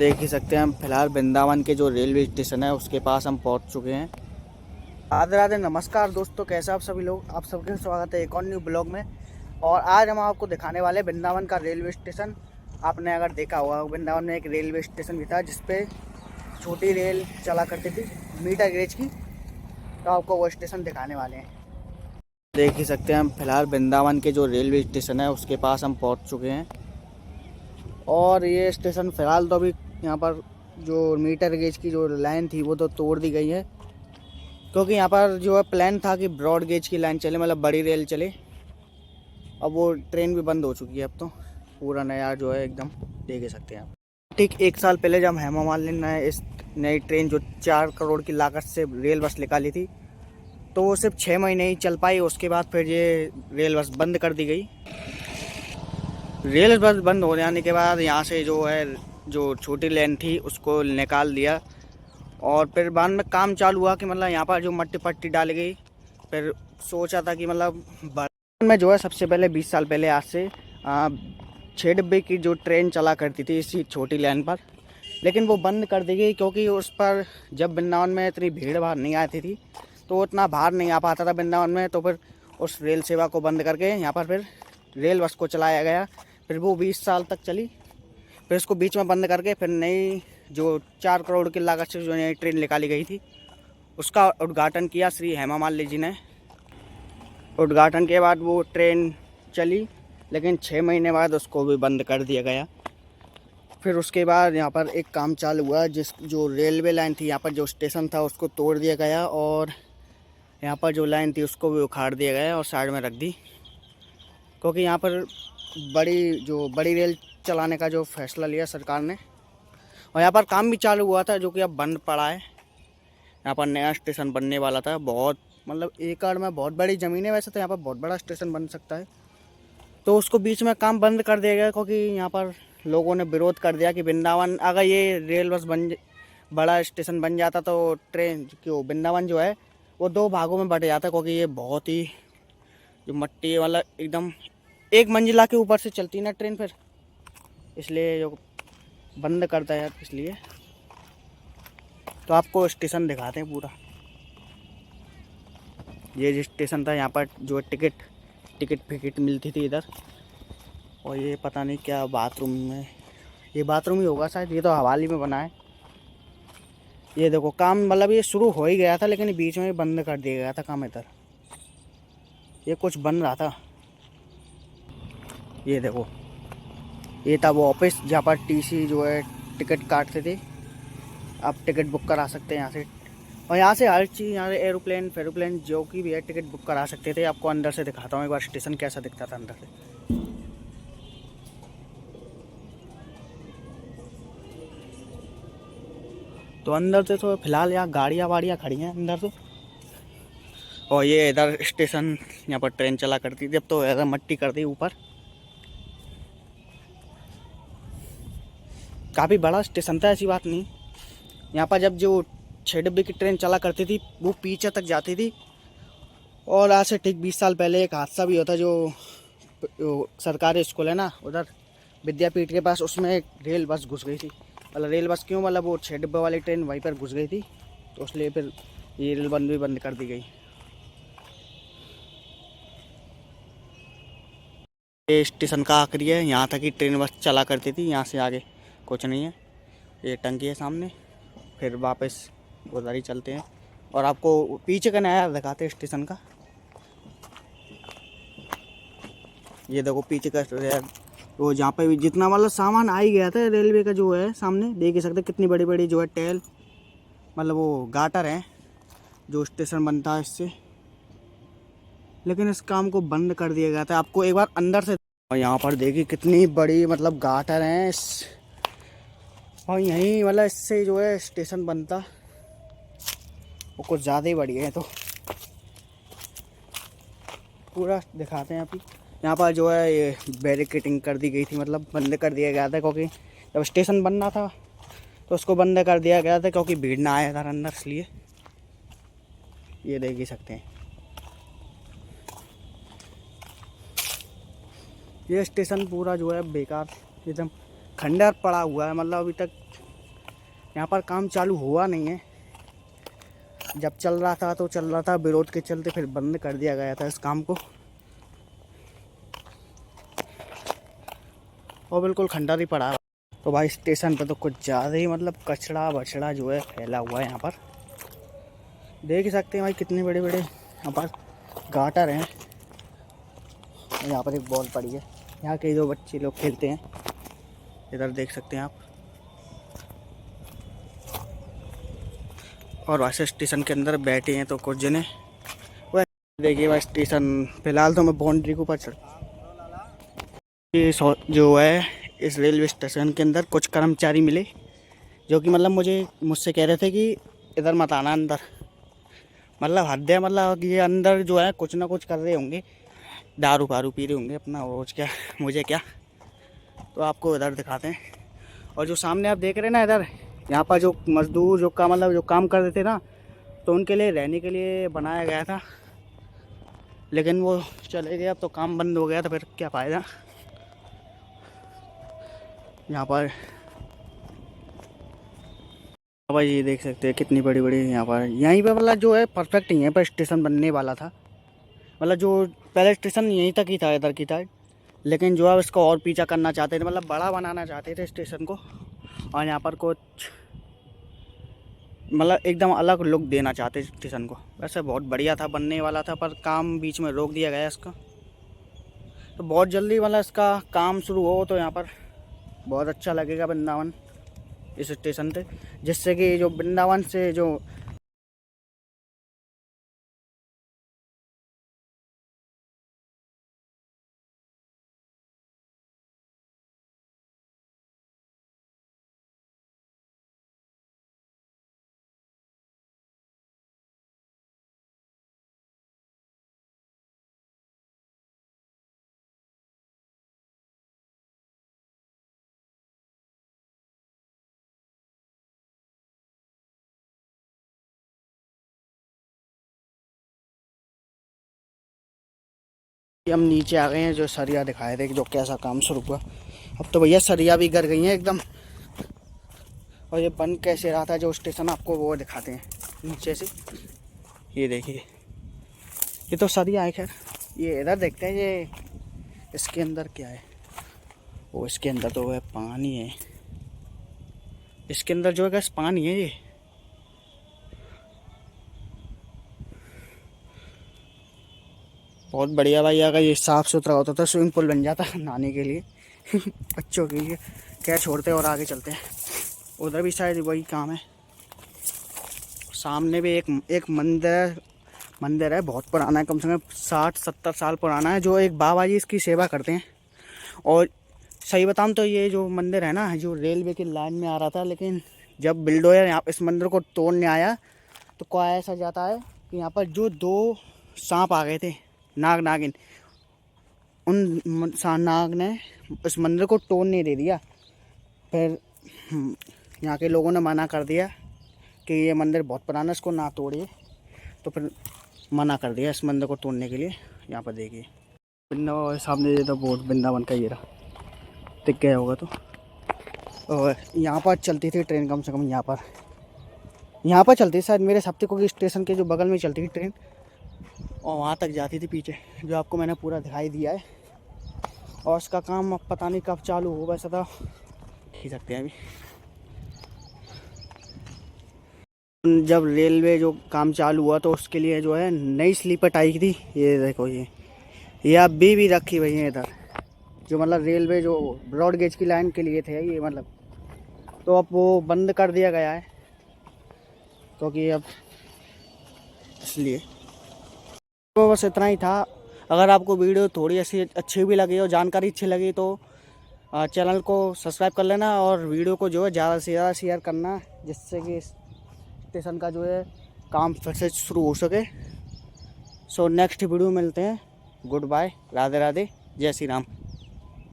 देख ही सकते हैं हम फिलहाल वृंदावन के जो रेलवे स्टेशन है उसके पास हम पहुंच चुके हैं। राधे राधे, नमस्कार दोस्तों, कैसे आप सभी लोग। आप सबके स्वागत है एक और न्यू ब्लॉग में। और आज हम आपको दिखाने वाले वृंदावन का रेलवे स्टेशन। आपने अगर देखा होगा वृंदावन में एक रेलवे स्टेशन भी था जिसपे छोटी रेल चला करती थी मीटर गेज की, तो आपको वो स्टेशन दिखाने वाले हैं। देख ही सकते हैं हम फिलहाल वृंदावन के जो रेलवे स्टेशन है उसके पास हम पहुँच चुके हैं। और ये स्टेशन फ़िलहाल तो अभी यहाँ पर जो मीटर गेज की जो लाइन थी वो तो तोड़ दी गई है, क्योंकि यहाँ पर जो है प्लान था कि ब्रॉड गेज की लाइन चले, मतलब बड़ी रेल चले। अब वो ट्रेन भी बंद हो चुकी है, अब तो पूरा नया जो है एकदम देख सकते हैं आप। ठीक एक साल पहले जब हेमा मालिनी ने इस नई ट्रेन जो 4 करोड़ की लागत से रेल बस निकाली थी, तो वो सिर्फ 6 महीने ही चल पाई। उसके बाद फिर ये रेल बस बंद कर दी गई। रेल बस बंद हो जाने के बाद यहाँ से जो है जो छोटी लाइन थी उसको निकाल दिया। और फिर बाद में काम चालू हुआ कि मतलब यहाँ पर जो मट्टी पट्टी डाली गई। फिर सोचा था कि मतलब वर्तमान में जो है सबसे पहले 20 साल पहले आज से 6 डिब्बे की जो ट्रेन चला करती थी इसी छोटी लाइन पर, लेकिन वो बंद कर दी गई क्योंकि उस पर जब वृंदावन में इतनी भीड़ भाड़ नहीं आती थी तो उतना भार नहीं आ पाता था वृंदावन में। तो फिर उस रेल सेवा को बंद करके यहाँ पर फिर रेल बस को चलाया गया। फिर वो 20 साल तक चली। फिर इसको बीच में बंद करके फिर नई जो 4 करोड़ की लागत से जो नई ट्रेन निकाली गई थी उसका उद्घाटन किया श्री हेमा मालिनी जी ने। उद्घाटन के बाद वो ट्रेन चली, लेकिन 6 महीने बाद उसको भी बंद कर दिया गया। फिर उसके बाद यहाँ पर एक काम चालू हुआ, जिस जो रेलवे लाइन थी यहाँ पर जो स्टेशन था उसको तोड़ दिया गया और यहाँ पर जो लाइन थी उसको भी उखाड़ दिया गया और साइड में रख दी, क्योंकि यहाँ पर बड़ी रेल चलाने का जो फैसला लिया सरकार ने। और यहाँ पर काम भी चालू हुआ था जो कि अब बंद पड़ा है। यहाँ पर नया स्टेशन बनने वाला था, बहुत मतलब एकड़ में बहुत बड़ी ज़मीन है वैसे तो, यहाँ पर बहुत बड़ा स्टेशन बन सकता है। तो उसको बीच में काम बंद कर दिया गया क्योंकि यहाँ पर लोगों ने विरोध कर दिया कि वृंदावन अगर ये रेल बस बड़ा स्टेशन बन जाता तो ट्रेन क्यों वृंदावन जो है वो 2 भागों में बट जाता, क्योंकि ये बहुत ही जो मट्टी वाला एकदम एक मंजिला के ऊपर से चलती ना ट्रेन, फिर इसलिए जो बंद करता है इसलिए। तो आपको स्टेशन दिखाते हैं पूरा। ये जो स्टेशन था यहाँ पर जो टिकट फिकट मिलती थी इधर। और ये पता नहीं क्या बाथरूम में, ये बाथरूम ही होगा शायद, ये तो हवाली में बना है। ये देखो काम मतलब ये शुरू हो ही गया था लेकिन बीच में बंद कर दिया गया था काम इधर। ये कुछ बन रहा था। ये देखो ये था वो ऑफिस जहाँ पर टीसी जो है टिकट काटते थे। आप टिकट बुक करा सकते हैं यहाँ से। और यहाँ से हर चीज़, यहाँ से एरोप्लेन फेरोप्लेन जो की भी है टिकट बुक करा सकते थे। आपको अंदर से दिखाता हूँ एक बार स्टेशन कैसा दिखता था अंदर से। तो अंदर से तो फिलहाल यहाँ गाड़ियाँ वाड़ियाँ खड़ी हैं अंदर से। और ये इधर स्टेशन यहाँ पर ट्रेन चला करती थी, अब तो इधर मट्टी कर दी ऊपर। काफ़ी बड़ा स्टेशन था, ऐसी बात नहीं। यहाँ पर जब जो 6 डिब्बे की ट्रेन चला करती थी वो पीछे तक जाती थी। और आज से ठीक 20 साल पहले एक हादसा भी होता, जो सरकारी स्कूल है ना उधर विद्यापीठ के पास, उसमें एक रेल बस घुस गई थी। मतलब रेल बस क्यों, मतलब वो 6 डिब्बे वाली ट्रेन वहीं पर घुस गई थी, तो इसलिए फिर ये रेल भी बंद कर दी गई। ये स्टेशन का आखिरी है, यहाँ तक ही ट्रेन बस चला करती थी, यहाँ से आगे कुछ नहीं है। ये टंकी है सामने, फिर वापस उधर ही चलते हैं। और आपको पीछे का नया दिखाते हैं स्टेशन का। ये देखो पीछे का वो जहाँ पे भी जितना मतलब सामान आ ही गया था रेलवे का जो है, सामने देख ही सकते कितनी बड़ी बड़ी जो है टेल, मतलब वो गाटर है जो स्टेशन बनता है इससे। लेकिन इस काम को बंद कर दिया गया था। आपको एक बार अंदर से, और यहाँ पर देखिए कितनी बड़ी मतलब गाटर हैं इस, और यहीं मतलब इससे जो है स्टेशन बनता वो कुछ ज़्यादा ही बढ़िया है। तो पूरा दिखाते हैं अभी। यहाँ पर जो है ये बैरिकेटिंग कर दी गई थी, मतलब बंद कर दिया गया था क्योंकि जब स्टेशन बनना था तो उसको बंद कर दिया गया था क्योंकि भीड़ ना आए था अंदर, इसलिए। ये देख ही सकते हैं ये स्टेशन पूरा जो है बेकार एकदम खंडर पड़ा हुआ है, मतलब अभी तक यहाँ पर काम चालू हुआ नहीं है। जब चल रहा था तो चल रहा था, विरोध के चलते फिर बंद कर दिया गया था इस काम को। और बिल्कुल खंडर ही पड़ा। तो भाई स्टेशन पर तो कुछ ज़्यादा ही मतलब कचरा बछड़ा जो है फैला हुआ है। यहाँ पर देख ही सकते हैं भाई कितने बड़े बड़े यहाँ पर गाटर हैं। यहाँ पर एक बॉल पड़ी है, यहाँ के जो बच्चे लोग खेलते हैं, इधर देख सकते हैं आप। और वैसे स्टेशन के अंदर बैठे हैं तो कुछ जने। वह देखिए भाई स्टेशन, फिलहाल तो मैं बाउंड्री के ऊपर चढ़, जो है इस रेलवे स्टेशन के अंदर कुछ कर्मचारी मिले जो कि मतलब मुझसे कह रहे थे कि इधर मत आना अंदर। मतलब हद है, मतलब ये अंदर जो है कुछ ना कुछ कर रहे होंगे, दारू पारू पी रहे होंगे अपना, रोज क्या मुझे क्या। तो आपको इधर दिखाते हैं। और जो सामने आप देख रहे हैं ना इधर, यहाँ पर जो मजदूर जो काम कर रहे थे ना, तो उनके लिए रहने के लिए बनाया गया था, लेकिन वो चले गए। अब तो काम बंद हो गया तो फिर क्या फ़ायदा। यहाँ पर भाई ये देख सकते हैं कितनी बड़ी बड़ी यहाँ पर, यहीं पे मतलब जो है परफेक्ट यहीं पर स्टेशन बनने वाला था। मतलब जो पहले स्टेशन यहीं तक ही था, इधर की था, लेकिन जो है इसको और पीछा करना चाहते थे, मतलब बड़ा बनाना चाहते थे स्टेशन को। और यहाँ पर कुछ मतलब एकदम अलग लुक देना चाहते स्टेशन को। वैसे बहुत बढ़िया था, बनने वाला था, पर काम बीच में रोक दिया गया इसका। तो बहुत जल्दी मतलब इसका काम शुरू हो तो यहाँ पर बहुत अच्छा लगेगा वृंदावन इस स्टेशन से, जिससे कि जो वृंदावन से जो हम नीचे आ गए हैं। जो सरिया दिखाए थे कि जो कैसा काम शुरू हुआ, अब तो भैया सरिया भी गिर गई हैं एकदम। और ये बन कैसे रहा था जो स्टेशन, आपको वो दिखाते हैं नीचे से। ये देखिए, ये तो सरिया है। खैर ये इधर देखते हैं, ये इसके अंदर क्या है। वो इसके अंदर तो है पानी है, इसके अंदर जो है गैस पानी है। ये बहुत बढ़िया भाई, अगर ये साफ़ सुथरा होता तो स्विमिंग पूल बन जाता नहाने के लिए बच्चों के लिए। क्या छोड़ते हैं और आगे चलते हैं। उधर भी शायद वही काम है। सामने भी एक मंदिर है, बहुत पुराना है, कम से कम 60-70 साल पुराना है, जो एक बाबा जी इसकी सेवा करते हैं। और सही बताऊँ तो ये जो मंदिर है ना, जो रेलवे की लाइन में आ रहा था, लेकिन जब बिल्डोयर यहाँ इस मंदिर को तोड़ने आया तो क्या ऐसा जाता है कि यहाँ पर जो 2 सांप आ गए थे, नागिन, उन नाग ने इस मंदिर को तोड़ने दे दिया। फिर यहाँ के लोगों ने मना कर दिया कि ये मंदिर बहुत पुराना, इसको ना तोड़िए। तो फिर मना कर दिया इस मंदिर को तोड़ने के लिए। यहाँ पर देखिए वृंदावन सामने, ये तो बोर्ड वृंदावन का ये रहा, दिख गया होगा। तो और यहाँ पर चलती थी ट्रेन, कम से कम यहाँ पर चलती शायद मेरे सप्ते को स्टेशन के जो बगल में चलती थी ट्रेन, और वहाँ तक जाती थी पीछे, जो आपको मैंने पूरा दिखाई दिया है। और इसका काम अब पता नहीं कब चालू होगा, वैसा तो ही सकते हैं अभी। जब रेलवे जो काम चालू हुआ तो उसके लिए जो है नई स्लीपर आई थी। ये देखो, ये अभी भी रखी हुई है इधर, जो मतलब रेलवे जो ब्रॉड गेज की लाइन के लिए थे ये, मतलब तो अब वो बंद कर दिया गया है, क्योंकि अब इसलिए। तो बस इतना ही था। अगर आपको वीडियो थोड़ी ऐसी अच्छी भी लगी और जानकारी अच्छी लगी तो चैनल को सब्सक्राइब कर लेना, और वीडियो को जो है ज़्यादा से ज़्यादा शेयर करना, जिससे कि स्टेशन का जो है काम फिर से शुरू हो सके। सो नेक्स्ट वीडियो मिलते हैं। गुड बाय, राधे राधे, जय श्री राम।